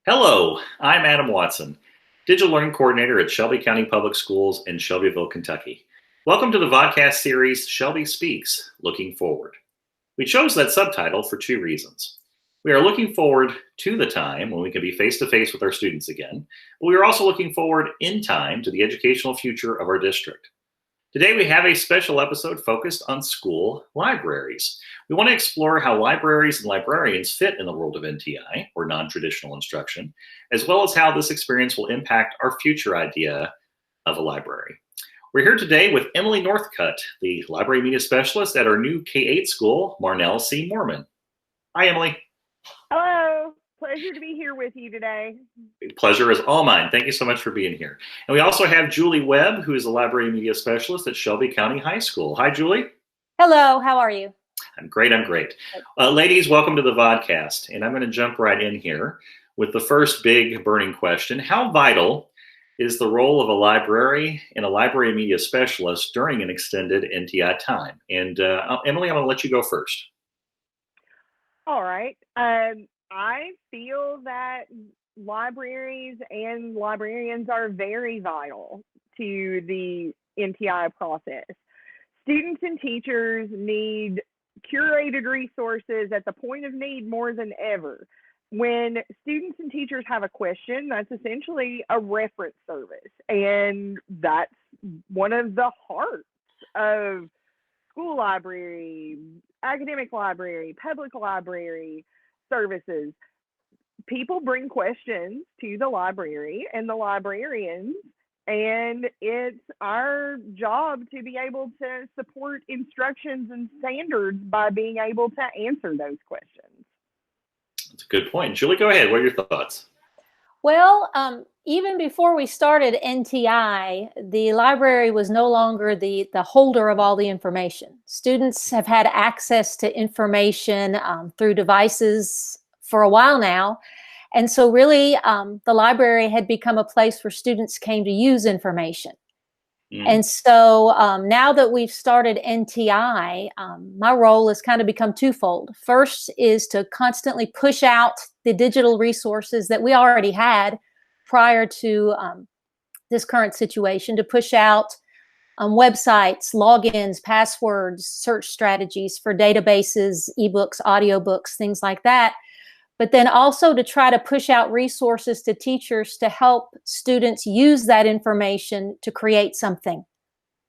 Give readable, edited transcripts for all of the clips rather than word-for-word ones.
Hello, I'm Adam Watson, Digital Learning Coordinator at Shelby County Public Schools in Shelbyville, Kentucky. Welcome to the vodcast series Shelby Speaks, Looking Forward. We chose that subtitle for two reasons. We are looking forward to the time when we can be face-to-face with our students again, but we are also looking forward in time to the educational future of our district. Today we have a special episode focused on school libraries. We want to explore how libraries and librarians fit in the world of NTI, or non-traditional instruction, as well as how this experience will impact our future idea of a library. We're here today with Emily Northcutt, the library media specialist at our new K-8 school, Marnell C. Mormon. Hi, Emily. Hello. Pleasure to be here with you today. Pleasure is all mine. Thank you so much for being here. And we also have Julie Webb, who is a library media specialist at Shelby County High School. Hi, Julie. Hello, how are you? I'm great. Ladies, welcome to the vodcast. And I'm going to jump right in here with the first big burning question. How vital is the role of a library and a library media specialist during an extended NTI time? And Emily, I'm going to let you go first. All right. I feel that libraries and librarians are very vital to the NTI process. Students and teachers need curated resources at the point of need more than ever. When students and teachers have a question, that's essentially a reference service. And that's one of the hearts of school library, academic library, public library services. People bring questions to the library and the librarians, and it's our job to be able to support instructions and standards by being able to answer those questions. That's a good point. Julie, go ahead. What are your thoughts? Well, even before we started NTI, the library was no longer the holder of all the information. Students have had access to information through devices for a while now. And so really, the library had become a place where students came to use information. And so now that we've started NTI, my role has kind of become twofold. First is to constantly push out the digital resources that we already had prior to this current situation, to push out websites, logins, passwords, search strategies for databases, ebooks, audiobooks, things like that. But then also to try to push out resources to teachers to help students use that information to create something,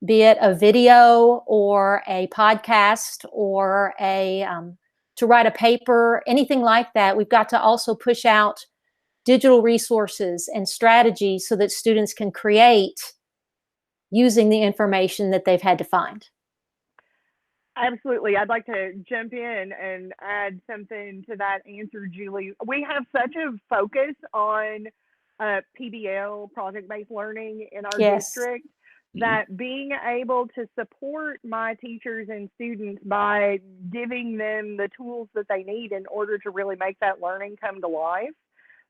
be it a video or a podcast or to write a paper, anything like that. We've got to also push out digital resources and strategies so that students can create using the information that they've had to find. Absolutely. I'd like to jump in and add something to that answer, Julie. We have such a focus on PBL, project-based learning, in our district, that being able to support my teachers and students by giving them the tools that they need in order to really make that learning come to life,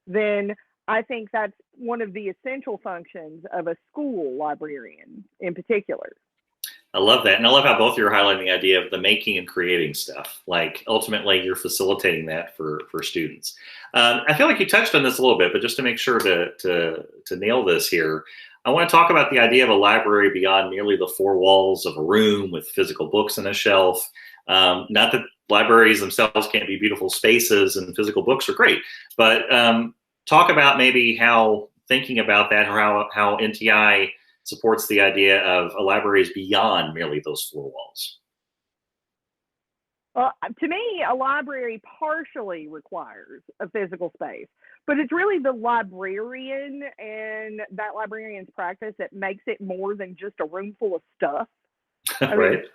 then I think that's one of the essential functions of a school librarian in particular. I love that. And I love how both of you are highlighting the idea of the making and creating stuff. Like ultimately you're facilitating that for students. I feel like you touched on this a little bit, but just to make sure to nail this here, I want to talk about the idea of a library beyond merely the four walls of a room with physical books on a shelf. Not that libraries themselves can't be beautiful spaces and physical books are great, but talk about maybe how thinking about that, or how NTI supports the idea of a library is beyond merely those four walls. Well, to me, a library partially requires a physical space, but it's really the librarian and that librarian's practice that makes it more than just a room full of stuff. I Right. mean,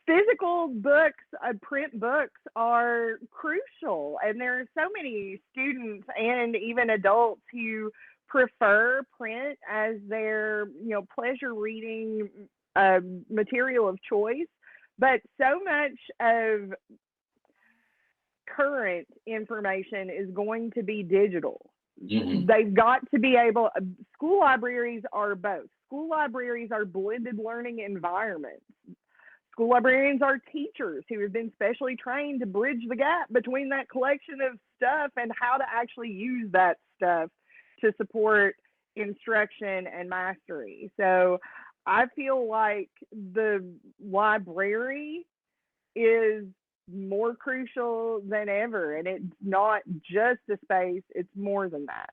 physical books, print books are crucial, and there are so many students and even adults who prefer print as their pleasure reading material of choice, but so much of current information is going to be digital. They've got to be able, school libraries are both. School libraries are blended learning environments. School librarians are teachers who have been specially trained to bridge the gap between that collection of stuff and how to actually use that stuff to support instruction and mastery. So I feel like the library is more crucial than ever, and it's not just a space, it's more than that.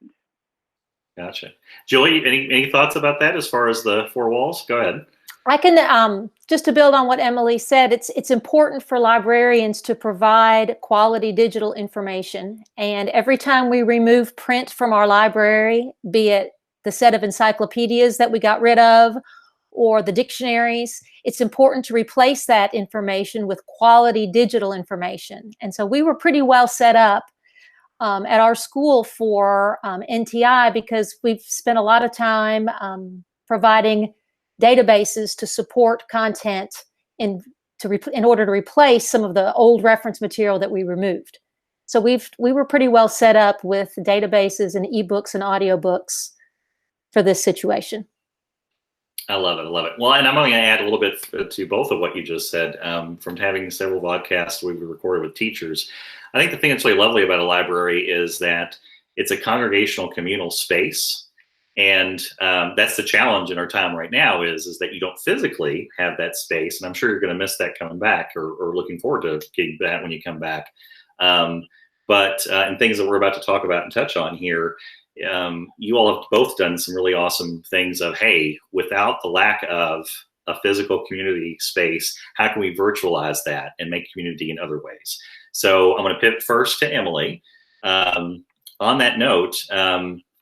Gotcha. Julie, any thoughts about that as far as the four walls? Go ahead. I can, just to build on what Emily said, it's important for librarians to provide quality digital information. And every time we remove print from our library, be it the set of encyclopedias that we got rid of or the dictionaries, it's important to replace that information with quality digital information. And so we were pretty well set up at our school for NTI, because we've spent a lot of time providing databases to support content in order to replace some of the old reference material that we removed. So we were pretty well set up with databases and ebooks and audiobooks for this situation. I love it. I love it. Well, and I'm only going to add a little bit to both of what you just said. From having several podcasts we've recorded with teachers, I think the thing that's really lovely about a library is that it's a congregational communal space. And that's the challenge in our time right now is that you don't physically have that space. And I'm sure you're going to miss that coming back, or looking forward to getting that when you come back. But and things that we're about to talk about and touch on here, you all have both done some really awesome things of, hey, without the lack of a physical community space, how can we virtualize that and make community in other ways? So I'm going to pivot first to Emily. On that note,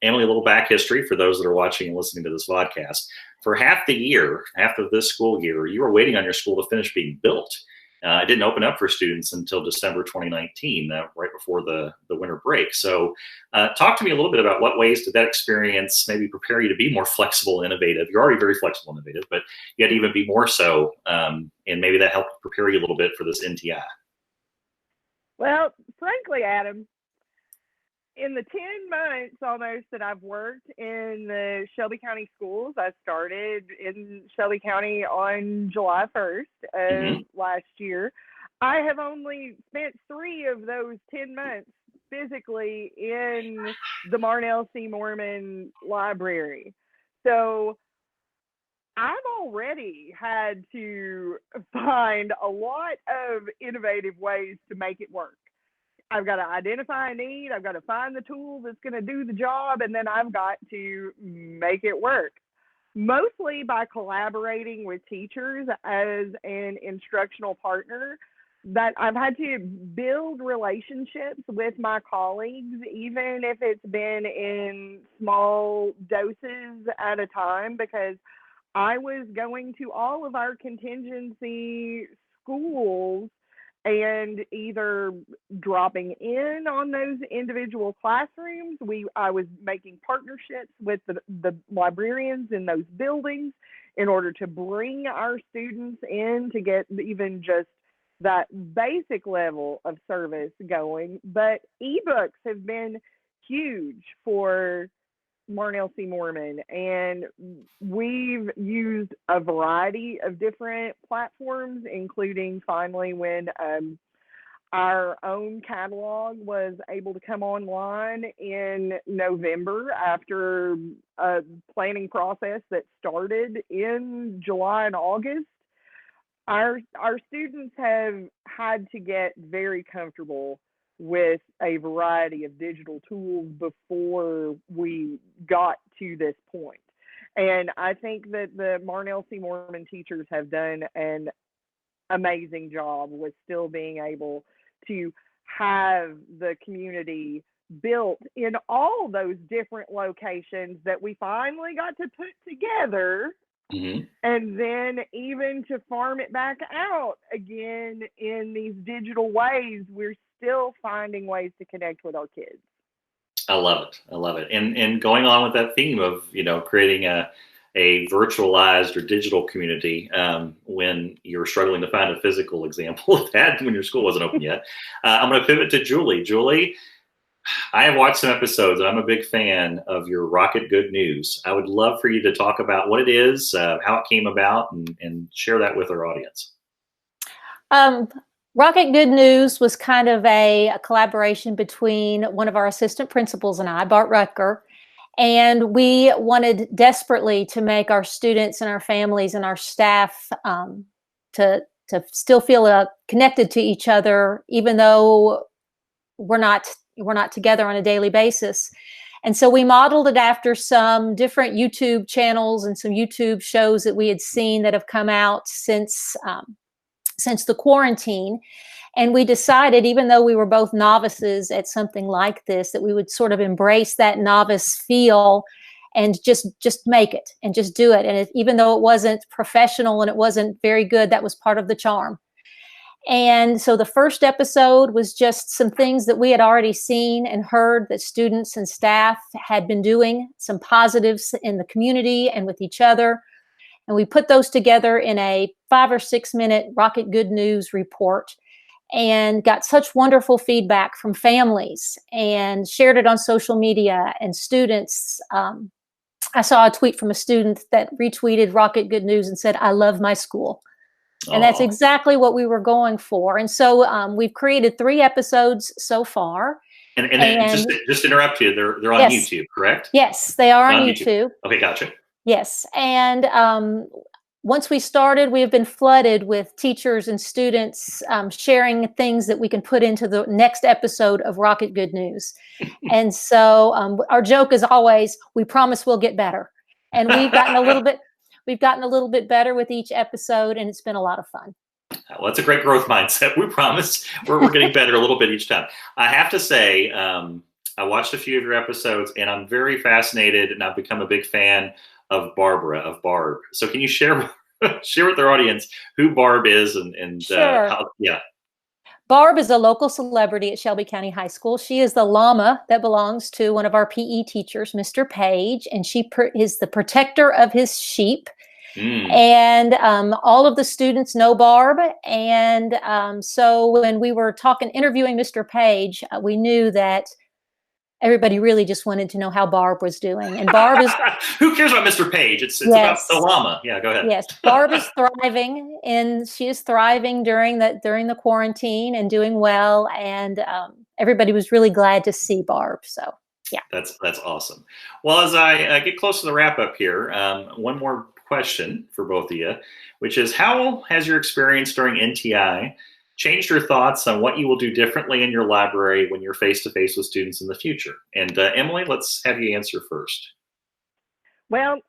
Emily, a little back history for those that are watching and listening to this podcast. For half the year, half of this school year, you were waiting on your school to finish being built. It didn't open up for students until December 2019, right before the winter break. So talk to me a little bit about what ways did that experience maybe prepare you to be more flexible and innovative? You're already very flexible and innovative, but you had to even be more so, and maybe that helped prepare you a little bit for this NTI. Well, frankly, Adam, in the 10 months almost that I've worked in the Shelby County schools, I started in Shelby County on July 1st of last year. I have only spent 3 of those 10 months physically in the Marnell C. Moorman Library. So I've already had to find a lot of innovative ways to make it work. I've got to identify a need, I've got to find the tool that's going to do the job, and then I've got to make it work. Mostly by collaborating with teachers as an instructional partner, that I've had to build relationships with my colleagues, even if it's been in small doses at a time, because I was going to all of our contingency schools and either dropping in on those individual classrooms. I was making partnerships with the librarians in those buildings in order to bring our students in to get even just that basic level of service going. But ebooks have been huge for Marnell C. Moorman, and we've used a variety of different platforms, including finally when our own catalog was able to come online in November after a planning process that started in July and August. Our students have had to get very comfortable with a variety of digital tools before we got to this point. And I think that the Marnell C. Moorman teachers have done an amazing job with still being able to have the community built in all those different locations that we finally got to put together. And then even to farm it back out again in these digital ways, we're still finding ways to connect with our kids. I love it. I love it. And going on with that theme of, creating a virtualized or digital community when you're struggling to find a physical example of that when your school wasn't open yet. I'm going to pivot to Julie. Julie, I have watched some episodes and I'm a big fan of your Rocket Good News. I would love for you to talk about what it is, how it came about, and share that with our audience. Um, Rocket Good News was kind of a collaboration between one of our assistant principals and I, Bart Rutger, and we wanted desperately to make our students and our families and our staff to still feel connected to each other, even though we're not together on a daily basis. And so we modeled it after some different YouTube channels and some YouTube shows that we had seen that have come out since the quarantine. And we decided, even though we were both novices at something like this, that we would sort of embrace that novice feel and just make it and just do it. And even though it wasn't professional and it wasn't very good, that was part of the charm. And so the first episode was just some things that we had already seen and heard that students and staff had been doing, some positives in the community and with each other. And we put those together in a 5 or 6 minute Rocket Good News report and got such wonderful feedback from families and shared it on social media and students. I saw a tweet from a student that retweeted Rocket Good News and said, "I love my school." And that's exactly what we were going for. And so we've created 3 episodes so far. And just to interrupt you, they're on Yes. YouTube, correct? Yes, they are on YouTube. Okay, gotcha. Yes. And once we started, we have been flooded with teachers and students sharing things that we can put into the next episode of Rocket Good News. And so our joke is always, we promise we'll get better. And we've gotten a little bit better with each episode, and it's been a lot of fun. Well, that's a great growth mindset. We promise we're getting better a little bit each time. I have to say, I watched a few of your episodes, and I'm very fascinated, and I've become a big fan of Barb. So can you share with our audience who Barb is and Sure. how? Yeah. Barb is a local celebrity at Shelby County High School. She is the llama that belongs to one of our PE teachers, Mr. Page, and she is the protector of his sheep. And all of the students know Barb. And so when we were interviewing Mr. Page, we knew that everybody really just wanted to know how Barb was doing. And Barb is who cares about Mr. Page? It's Yes. about the llama. Yeah, go ahead. Yes, Barb is thriving, and she is thriving during the quarantine and doing well. And everybody was really glad to see Barb. So yeah, that's awesome. Well, as I get close to the wrap up here, one more question for both of you, which is, how has your experience during NTI changed your thoughts on what you will do differently in your library when you're face to face with students in the future? And Emily, let's have you answer first. Well,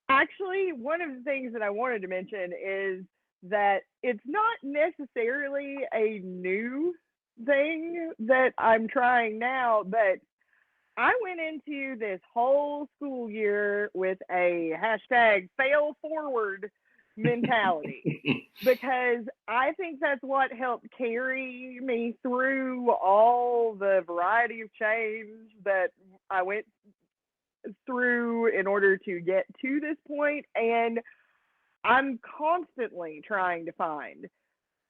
actually, one of the things that I wanted to mention is that it's not necessarily a new thing that I'm trying now, but I went into this whole school year with a hashtag fail forward mentality because I think that's what helped carry me through all the variety of change that I went through in order to get to this point. And I'm constantly trying to find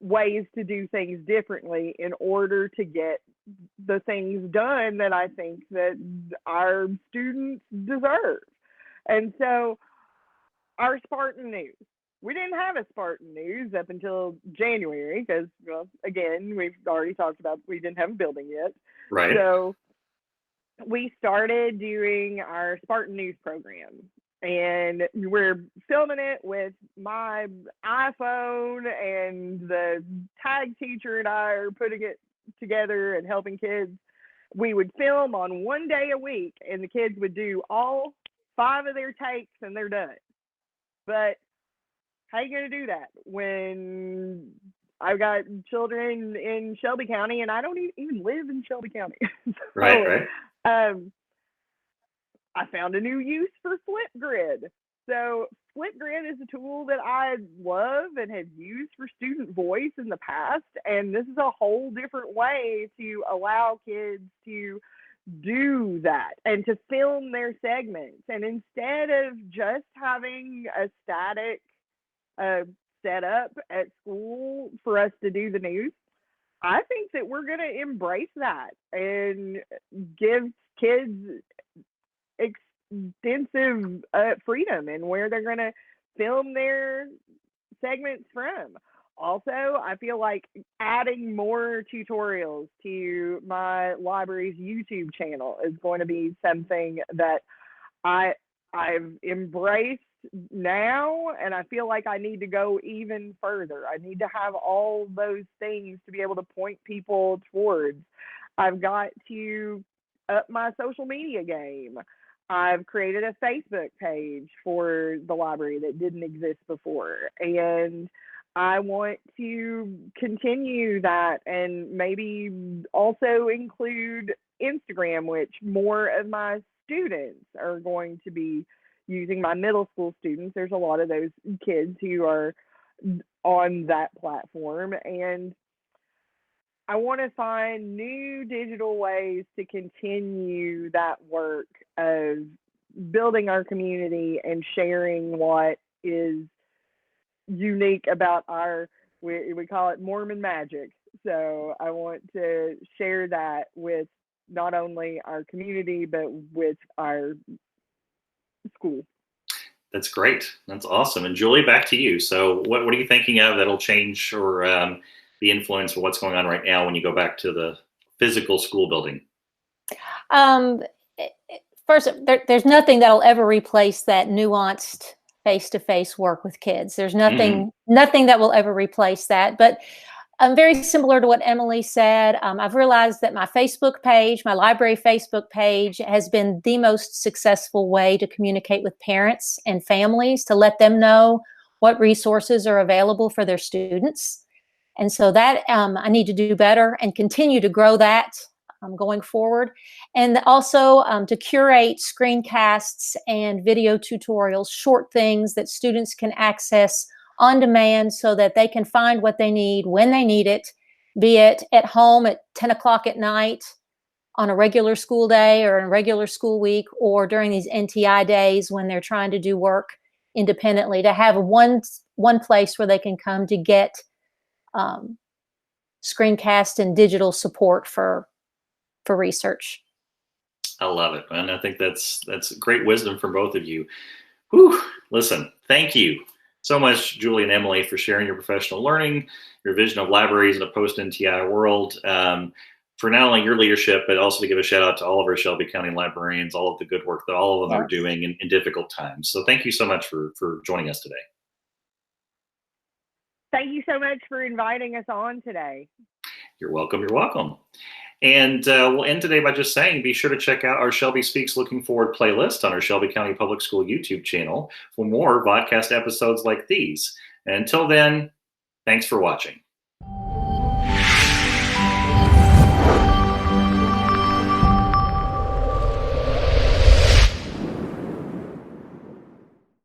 ways to do things differently in order to get the things done that I think that our students deserve. And so our Spartan News, we didn't have a Spartan News up until January because, well, again, we've already talked about we didn't have a building yet. Right. So we started doing our Spartan News program, and we're filming it with my iPhone, and the tag teacher and I are putting it together and helping kids. We would film on one day a week, and the kids would do all 5 of their takes and they're done. But how are you going to do that when I've got children in Shelby County and I don't even live in Shelby County? Right. I found a new use for Flipgrid. So Flipgrid is a tool that I love and have used for student voice in the past. And this is a whole different way to allow kids to do that and to film their segments. And instead of just having a static setup at school for us to do the news, I think that we're going to embrace that and give kids extensive freedom in where they're going to film their segments from. Also, I feel like adding more tutorials to my library's YouTube channel is going to be something that I've embraced now, and I feel like I need to go even further. I need to have all those things to be able to point people towards. I've got to up my social media game. I've created a Facebook page for the library that didn't exist before, and I want to continue that and maybe also include Instagram, which more of my students are going to be using. My middle school students, there's a lot of those kids who are on that platform, and I want to find new digital ways to continue that work of building our community and sharing what is unique about we call it Mormon magic. So I want to share that with not only our community, but with our school. That's great. That's awesome. And Julie, back to you. So what are you thinking of that'll change or the influence of what's going on right now when you go back to the physical school building? First, there's nothing that'll ever replace that nuanced face-to-face work with kids. There's nothing that will ever replace that. But very similar to what Emily said, I've realized that my Facebook page, my library Facebook page, has been the most successful way to communicate with parents and families, to let them know what resources are available for their students. And so that I need to do better and continue to grow that going forward. And also to curate screencasts and video tutorials, short things that students can access on demand so that they can find what they need when they need it, be it at home at 10 o'clock at night on a regular school day or a regular school week, or during these NTI days when they're trying to do work independently, to have one place where they can come to get screencast and digital support for research. I love it, and I think that's great wisdom from both of you. Whew. Listen, thank you so much, Julie and Emily, for sharing your professional learning, your vision of libraries in a post-NTI world, for not only your leadership, but also to give a shout out to all of our Shelby County librarians, all of the good work that all of them are doing in difficult times. So thank you so much for joining us today. Thank you so much for inviting us on today. You're welcome. You're welcome. And we'll end today by just saying, be sure to check out our Shelby Speaks Looking Forward playlist on our Shelby County Public School YouTube channel for more podcast episodes like these. And until then, thanks for watching.